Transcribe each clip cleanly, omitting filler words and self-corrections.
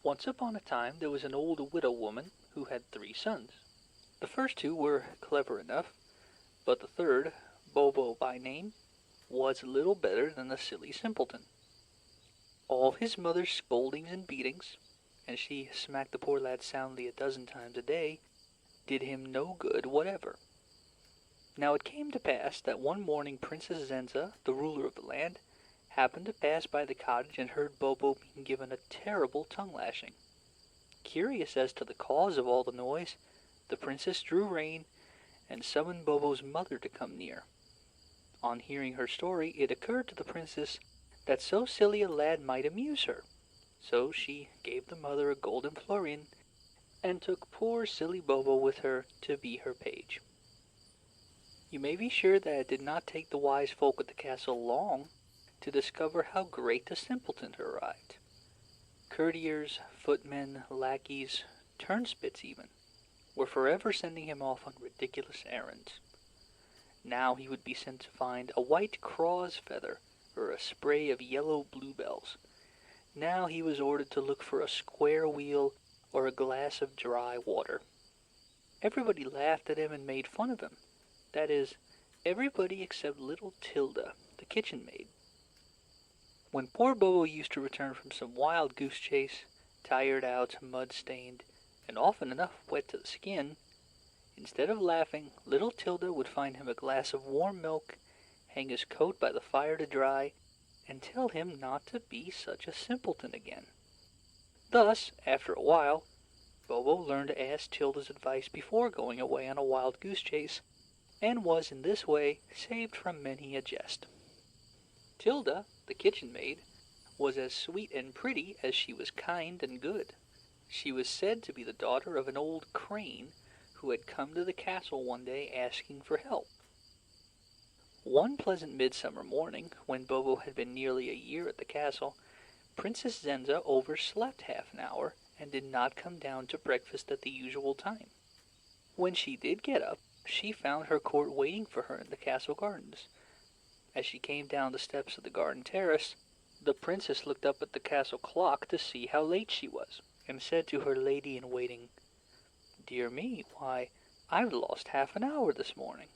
Once upon a time there was an old widow woman who had 3 sons. The first 2 were clever enough, but the third, Bobo by name, was little better than a silly simpleton. All his mother's scoldings and beatings, and she smacked the poor lad soundly 12 times a day, did him no good whatever. Now it came to pass that one morning Princess Zenza, the ruler of the land, happened to pass by the cottage and heard Bobo being given a terrible tongue-lashing. Curious as to the cause of all the noise, the princess drew rein and summoned Bobo's mother to come near. On hearing her story, it occurred to the princess that so silly a lad might amuse her, so she gave the mother a golden florin and took poor silly Bobo with her to be her page. You may be sure that it did not take the wise folk at the castle long to discover how great a simpleton had arrived. Courtiers, footmen, lackeys, turnspits even, were forever sending him off on ridiculous errands. Now he would be sent to find a white craw's feather or a spray of yellow bluebells. Now he was ordered to look for a square wheel or a glass of dry water. Everybody laughed at him and made fun of him. That is, everybody except little Tilda, the kitchen maid. When poor Bobo used to return from some wild goose chase, tired out, mud-stained, and often enough wet to the skin, instead of laughing, little Tilda would find him a glass of warm milk, hang his coat by the fire to dry, and tell him not to be such a simpleton again. Thus, after a while, Bobo learned to ask Tilda's advice before going away on a wild goose chase, and was in this way saved from many a jest. Tilda, the kitchen maid, was as sweet and pretty as she was kind and good. She was said to be the daughter of an old crane who had come to the castle one day asking for help. One pleasant midsummer morning, when Bobo had been nearly a year at the castle, Princess Zenza overslept half an hour and did not come down to breakfast at the usual time. When she did get up, she found her court waiting for her in the castle gardens. As she came down the steps of the garden terrace, the princess looked up at the castle clock to see how late she was, and said to her lady-in-waiting, "Dear me, why, I've lost half an hour this morning."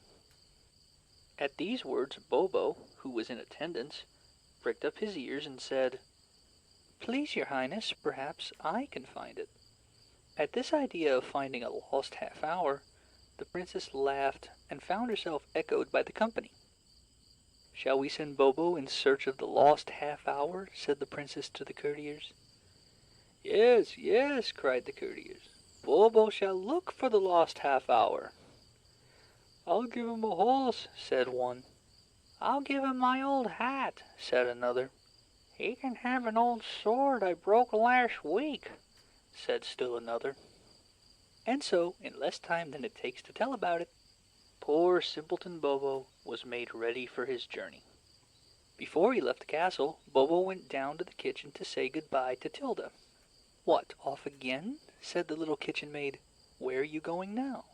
At these words, Bobo, who was in attendance, pricked up his ears and said, "Please, your highness, perhaps I can find it." At this idea of finding a lost half hour, the princess laughed and found herself echoed by the company. "Shall we send Bobo in search of the lost half hour?" said the princess to the courtiers. "Yes, yes," cried the courtiers. "Bobo shall look for the lost half hour." "I'll give him a horse," said one. "I'll give him my old hat," said another. "He can have an old sword I broke last week," said still another. And so, in less time than it takes to tell about it, poor simpleton Bobo was made ready for his journey. Before he left the castle, Bobo went down to the kitchen to say good-bye to Tilda. "What, off again?" said the little kitchen maid. "Where are you going now?"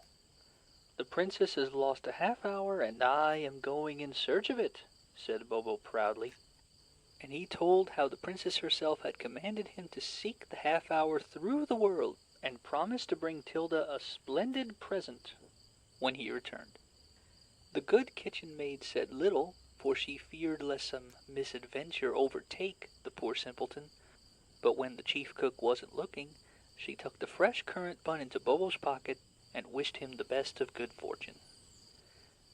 "The princess has lost a half hour, and I am going in search of it," said Bobo proudly. And he told how the princess herself had commanded him to seek the half hour through the world, and promised to bring Tilda a splendid present when he returned. The good kitchen maid said little, for she feared lest some misadventure overtake the poor simpleton, but when the chief cook wasn't looking, she tucked a fresh currant bun into Bobo's pocket and wished him the best of good fortune.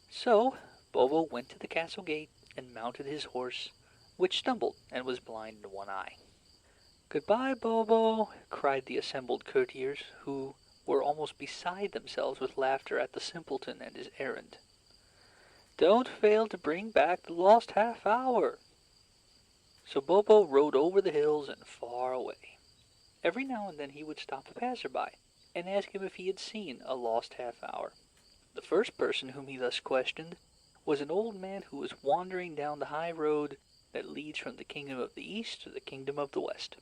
So Bobo went to the castle gate and mounted his horse, which stumbled and was blind in one eye. "Goodbye, Bobo," cried the assembled courtiers, who were almost beside themselves with laughter at the simpleton and his errand. "Don't fail to bring back the lost half hour." So Bobo rode over the hills and far away. Every now and then he would stop a passer-by and ask him if he had seen a lost half hour. The first person whom he thus questioned was an old man who was wandering down the high road that leads from the kingdom of the east to the kingdom of the west.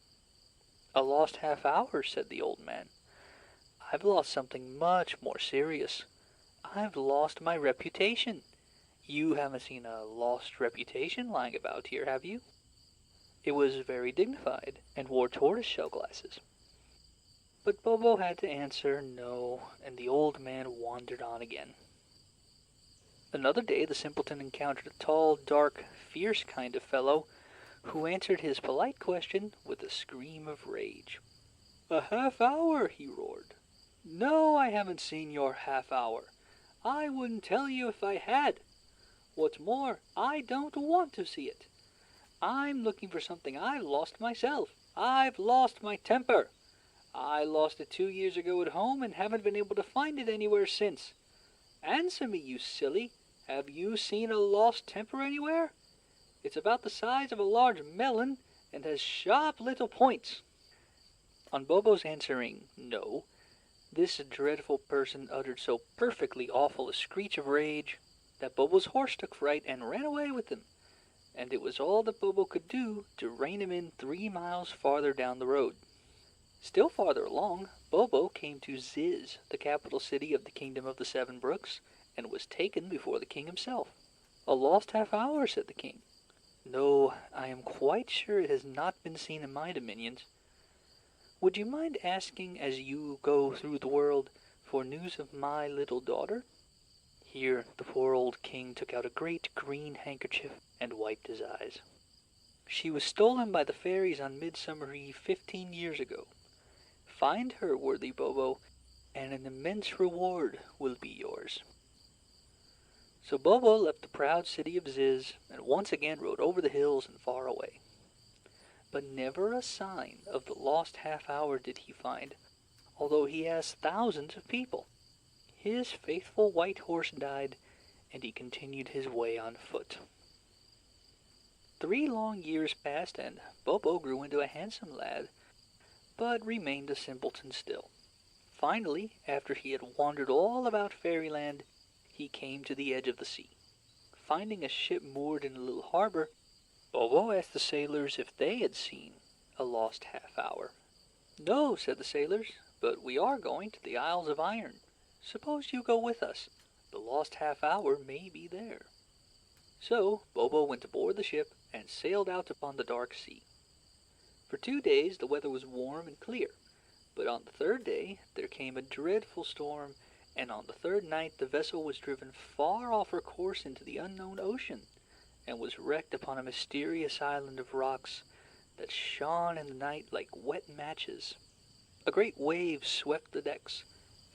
"A lost half hour," said the old man. "I've lost something much more serious. I've lost my reputation. You haven't seen a lost reputation lying about here, have you?" It was very dignified, and wore tortoise-shell glasses. But Bobo had to answer no, and the old man wandered on again. Another day the simpleton encountered a tall, dark, fierce kind of fellow who answered his polite question with a scream of rage. "A half hour!" he roared. "No, I haven't seen your half hour. I wouldn't tell you if I had. What's more, I don't want to see it. I'm looking for something I've lost myself. I've lost my temper. I lost it 2 years ago at home and haven't been able to find it anywhere since. Answer me, you silly. Have you seen a lost temper anywhere? It's about the size of a large melon and has sharp little points." On Bobo's answering no, this dreadful person uttered so perfectly awful a screech of rage that Bobo's horse took fright and ran away with him, and it was all that Bobo could do to rein him in 3 miles farther down the road. Still farther along, Bobo came to Ziz, the capital city of the Kingdom of the Seven Brooks, and was taken before the king himself. "A lost half hour," said the king. "No, I am quite sure it has not been seen in my dominions. Would you mind asking, as you go through the world, for news of my little daughter?" Here the poor old king took out a great green handkerchief and wiped his eyes. "She was stolen by the fairies on Midsummer Eve 15 years ago. Find her, worthy Bobo, and an immense reward will be yours." So Bobo left the proud city of Ziz and once again rode over the hills and far away. But never a sign of the lost half hour did he find, although he asked thousands of people. His faithful white horse died, and he continued his way on foot. 3 long years passed, and Bobo grew into a handsome lad, but remained a simpleton still. Finally, after he had wandered all about Fairyland, he came to the edge of the sea. Finding a ship moored in a little harbor, Bobo asked the sailors if they had seen a lost half hour. "No," said the sailors, "but we are going to the Isles of Iron. Suppose you go with us. The lost half hour may be there." So Bobo went aboard the ship and sailed out upon the dark sea. For 2 days the weather was warm and clear, but on the 3rd day there came a dreadful storm, and on the 3rd night the vessel was driven far off her course into the unknown ocean, and was wrecked upon a mysterious island of rocks that shone in the night like wet matches. A great wave swept the decks,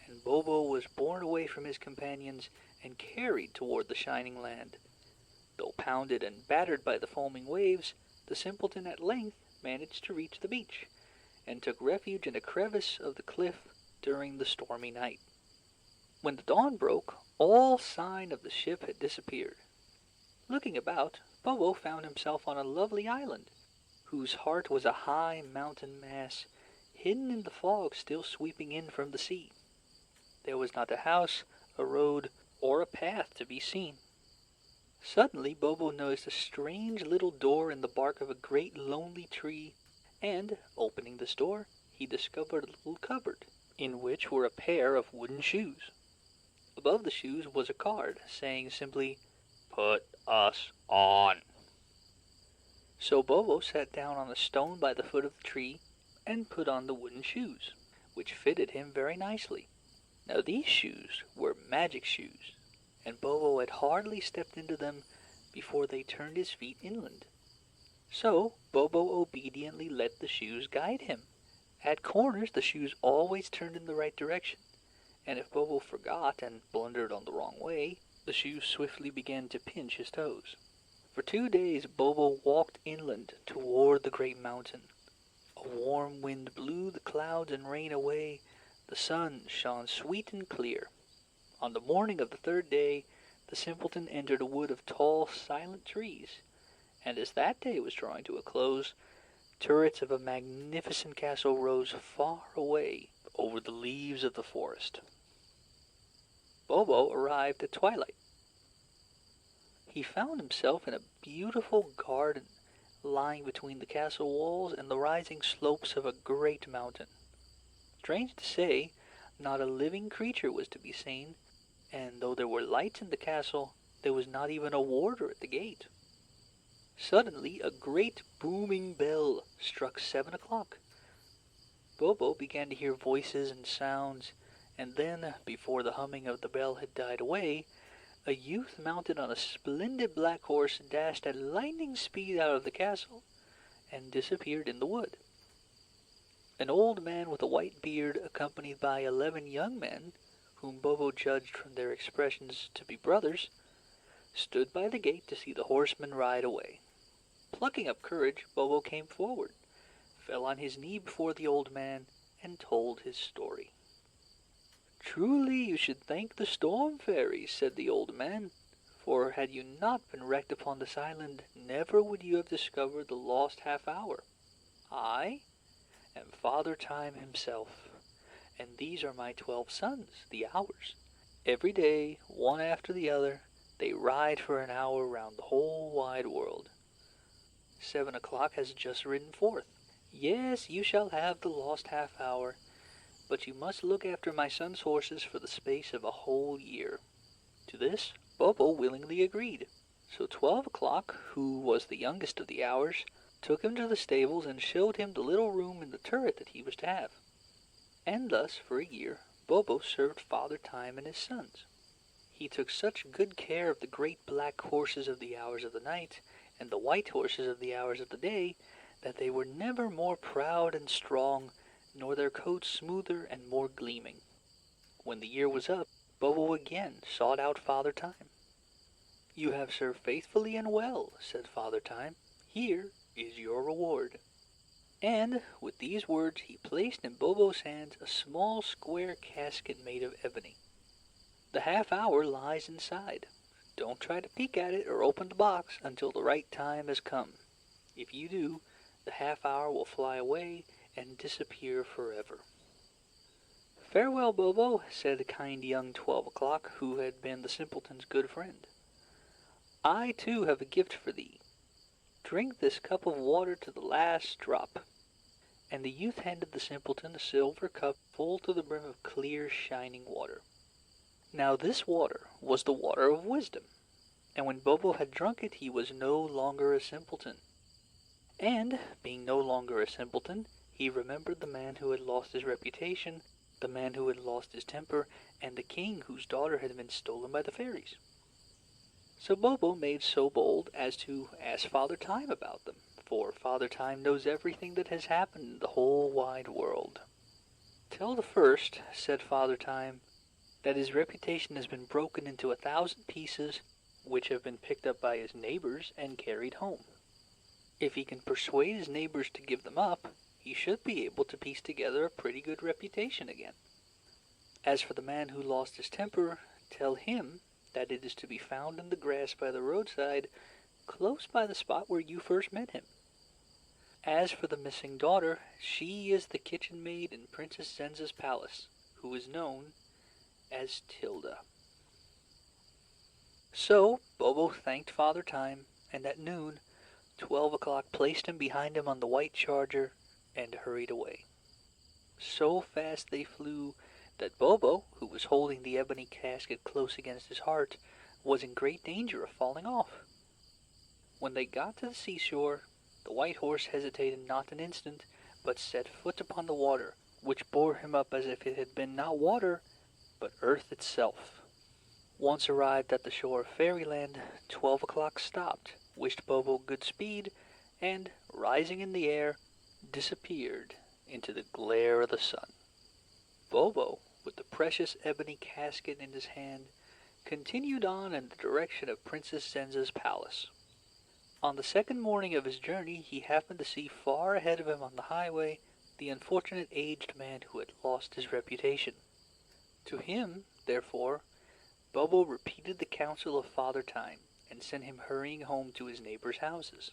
and Bobo was borne away from his companions and carried toward the shining land. Though pounded and battered by the foaming waves, the simpleton at length managed to reach the beach, and took refuge in a crevice of the cliff during the stormy night. When the dawn broke, all sign of the ship had disappeared. Looking about, Bobo found himself on a lovely island, whose heart was a high mountain mass, hidden in the fog still sweeping in from the sea. There was not a house, a road, or a path to be seen. Suddenly Bobo noticed a strange little door in the bark of a great lonely tree, and, opening this door, he discovered a little cupboard, in which were a pair of wooden shoes. Above the shoes was a card, saying simply, "Put us on." So Bobo sat down on a stone by the foot of the tree, and put on the wooden shoes, which fitted him very nicely. Now these shoes were magic shoes, and Bobo had hardly stepped into them before they turned his feet inland. So Bobo obediently let the shoes guide him. At corners the shoes always turned in the right direction, and if Bobo forgot and blundered on the wrong way, the shoes swiftly began to pinch his toes. For 2 days Bobo walked inland toward the great mountain. A warm wind blew the clouds and rain away. The sun shone sweet and clear. On the morning of the 3rd day, the simpleton entered a wood of tall, silent trees, and as that day was drawing to a close, turrets of a magnificent castle rose far away over the leaves of the forest. Bobo arrived at twilight. He found himself in a beautiful garden lying between the castle walls and the rising slopes of a great mountain. Strange to say, not a living creature was to be seen, and though there were lights in the castle, there was not even a warder at the gate. Suddenly a great booming bell struck 7 o'clock. Bobo began to hear voices and sounds, and then, before the humming of the bell had died away, a youth mounted on a splendid black horse dashed at lightning speed out of the castle and disappeared in the wood. An old man with a white beard, accompanied by 11 young men, whom Bobo judged from their expressions to be brothers, stood by the gate to see the horseman ride away. Plucking up courage, Bobo came forward, fell on his knee before the old man, and told his story. "Truly you should thank the storm fairies," said the old man, "for had you not been wrecked upon this island, never would you have discovered the lost half hour. I am Father Time himself, and these are my 12 sons, the hours. Every day, one after the other, they ride for an hour round the whole wide world. 7 o'clock has just ridden forth. Yes, you shall have the lost half hour, but you must look after my son's horses for the space of a whole year." To this Bobo willingly agreed. So 12 o'clock, who was the youngest of the hours, took him to the stables and showed him the little room in the turret that he was to have. And thus, for a year, Bobo served Father Time and his sons. He took such good care of the great black horses of the hours of the night, and the white horses of the hours of the day, that they were never more proud and strong, nor their coats smoother and more gleaming. When the year was up, Bobo again sought out Father Time. "You have served faithfully and well," said Father Time. "Here is your reward." And with these words he placed in Bobo's hands a small square casket made of ebony. "The half hour lies inside. Don't try to peek at it or open the box until the right time has come. If you do, the half hour will fly away and disappear forever." "Farewell, Bobo," said the kind young 12 o'clock, who had been the simpleton's good friend. "I, too, have a gift for thee. Drink this cup of water to the last drop." And the youth handed the simpleton a silver cup full to the brim of clear, shining water. Now this water was the water of wisdom, and when Bobo had drunk it he was no longer a simpleton. And, being no longer a simpleton, he remembered the man who had lost his reputation, the man who had lost his temper, and the king whose daughter had been stolen by the fairies. So Bobo made so bold as to ask Father Time about them, for Father Time knows everything that has happened in the whole wide world. "Tell the first," said Father Time, "that his reputation has been broken into 1,000 pieces, which have been picked up by his neighbors and carried home. If he can persuade his neighbors to give them up, he should be able to piece together a pretty good reputation again. As for the man who lost his temper, tell him that it is to be found in the grass by the roadside, close by the spot where you first met him. As for the missing daughter, she is the kitchen maid in Princess Zenza's palace, who is known as Tilda." So Bobo thanked Father Time, and at noon 12 o'clock placed him behind him on the white charger and hurried away. So fast they flew that Bobo, who was holding the ebony casket close against his heart, was in great danger of falling off. When they got to the seashore, the white horse hesitated not an instant, but set foot upon the water, which bore him up as if it had been not water, but earth itself. Once arrived at the shore of Fairyland, 12 o'clock stopped, wished Bobo good speed, and, rising in the air, disappeared into the glare of the sun. Bobo, with the precious ebony casket in his hand, continued on in the direction of Princess Zenza's palace. On the second morning of his journey he happened to see far ahead of him on the highway the unfortunate aged man who had lost his reputation. To him, therefore, Bobo repeated the counsel of Father Time, and sent him hurrying home to his neighbors' houses.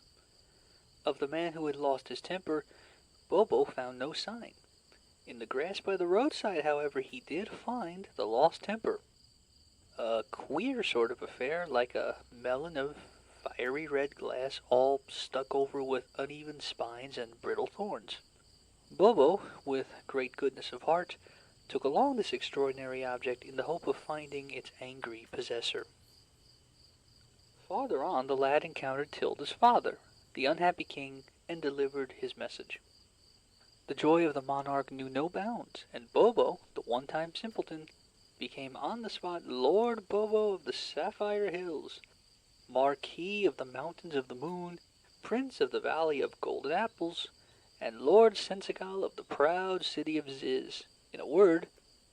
Of the man who had lost his temper, Bobo found no sign. In the grass by the roadside, however, he did find the lost temper. A queer sort of affair, like a melon of fiery red glass, all stuck over with uneven spines and brittle thorns. Bobo, with great goodness of heart, took along this extraordinary object in the hope of finding its angry possessor. Farther on the lad encountered Tilda's father, the unhappy king, and delivered his message. The joy of the monarch knew no bounds, and Bobo, the one-time simpleton, became on the spot Lord Bobo of the Sapphire Hills, Marquis of the Mountains of the Moon, Prince of the Valley of Golden Apples, and Lord Sensical of the proud city of Ziz. In a word,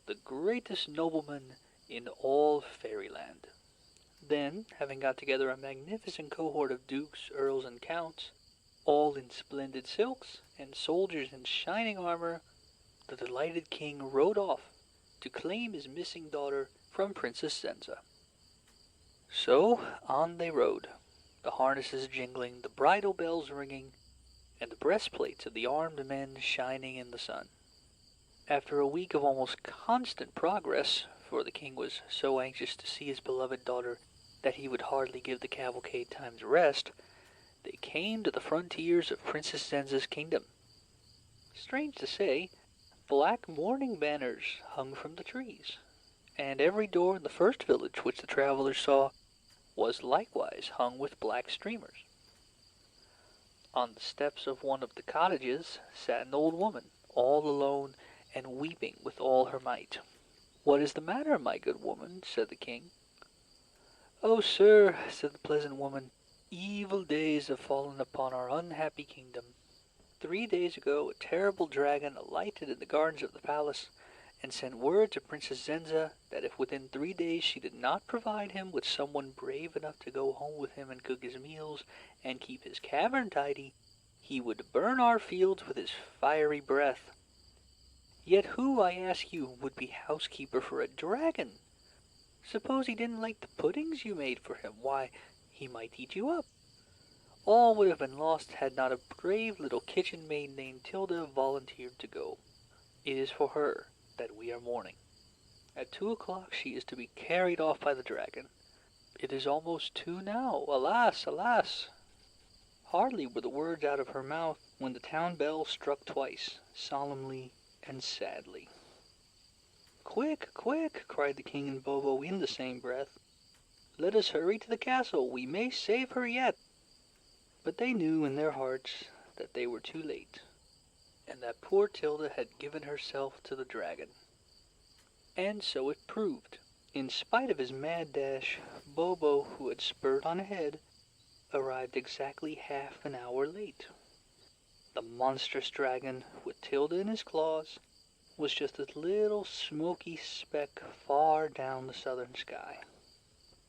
the greatest nobleman in all Fairyland. Then, having got together a magnificent cohort of dukes, earls, and counts, all in splendid silks, and soldiers in shining armor, the delighted king rode off to claim his missing daughter from Princess Zenza. So on they rode, the harnesses jingling, the bridle bells ringing, and the breastplates of the armed men shining in the sun. After a week of almost constant progress, for the king was so anxious to see his beloved daughter that he would hardly give the cavalcade time to rest, they came to the frontiers of Princess Zenza's kingdom. Strange to say, black mourning banners hung from the trees, and every door in the first village which the travelers saw was likewise hung with black streamers. On the steps of one of the cottages sat an old woman, all alone and weeping with all her might. "What is the matter, my good woman?" said the king. "Oh, sir," said the pleasant woman, "evil days have fallen upon our unhappy kingdom. 3 days ago a terrible dragon alighted in the gardens of the palace, and sent word to Princess Zenza that if within 3 days she did not provide him with someone brave enough to go home with him and cook his meals and keep his cavern tidy, he would burn our fields with his fiery breath. Yet who, I ask you, would be housekeeper for a dragon? Suppose he didn't like the puddings you made for him, why, he might eat you up. All would have been lost had not a brave little kitchen maid named Tilda volunteered to go. It is for her that we are mourning. At 2 o'clock she is to be carried off by the dragon. It is almost 2 now. Alas, alas!" Hardly were the words out of her mouth when the town bell struck twice, solemnly and sadly. "Quick, quick!" cried the king and Bobo in the same breath. "Let us hurry to the castle. We may save her yet." But they knew in their hearts that they were too late, and that poor Tilda had given herself to the dragon. And so it proved. In spite of his mad dash, Bobo, who had spurred on ahead, arrived exactly half an hour late. The monstrous dragon, with Tilda in his claws, was just a little smoky speck far down the southern sky.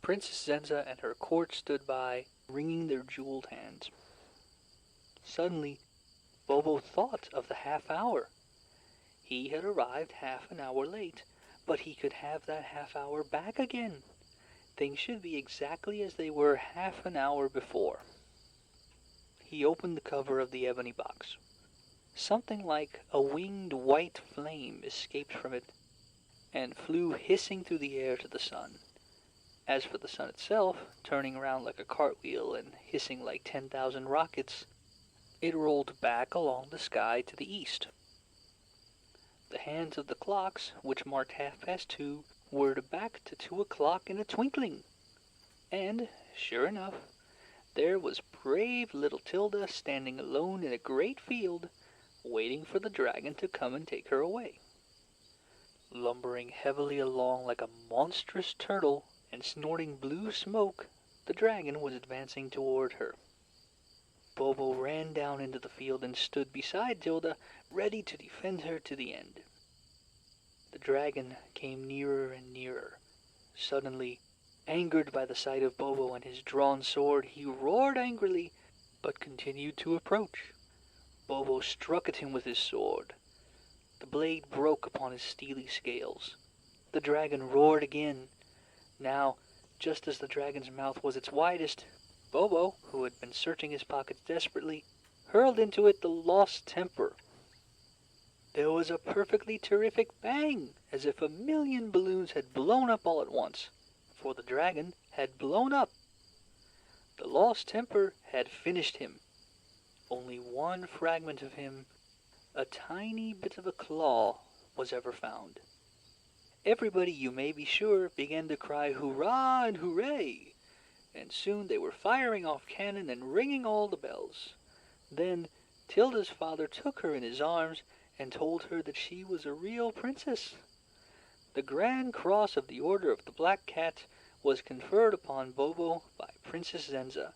Princess Zenza and her court stood by, wringing their jeweled hands. Suddenly, Bobo thought of the half hour. He had arrived half an hour late, but he could have that half hour back again. Things should be exactly as they were half an hour before. He opened the cover of the ebony box. Something like a winged white flame escaped from it and flew hissing through the air to the sun. As for the sun itself, turning around like a cartwheel and hissing like 10,000 rockets, it rolled back along the sky to the east. The hands of the clocks, which marked 2:30, whirred back to 2 o'clock in a twinkling. And, sure enough, there was brave little Tilda standing alone in a great field, waiting for the dragon to come and take her away. Lumbering heavily along like a monstrous turtle and snorting blue smoke, the dragon was advancing toward her. Bobo ran down into the field and stood beside Tilda, ready to defend her to the end. The dragon came nearer and nearer. Suddenly, angered by the sight of Bobo and his drawn sword, he roared angrily, but continued to approach. Bobo struck at him with his sword. The blade broke upon his steely scales. The dragon roared again. Now, just as the dragon's mouth was its widest, Bobo, who had been searching his pockets desperately, hurled into it the lost temper. There was a perfectly terrific bang, as if 1,000,000 balloons had blown up all at once, for the dragon had blown up. The lost temper had finished him. Only one fragment of him, a tiny bit of a claw, was ever found. Everybody, you may be sure, began to cry hurrah and hooray, and soon they were firing off cannon and ringing all the bells. Then, Tilda's father took her in his arms and told her that she was a real princess. The Grand Cross of the Order of the Black Cat was conferred upon Bobo by Princess Zenza,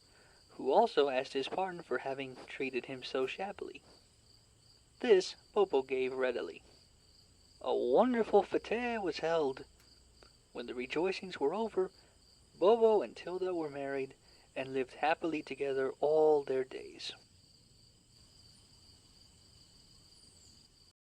who also asked his pardon for having treated him so shabbily. This Bobo gave readily. A wonderful fete was held. When the rejoicings were over, Bobo and Tilda were married and lived happily together all their days.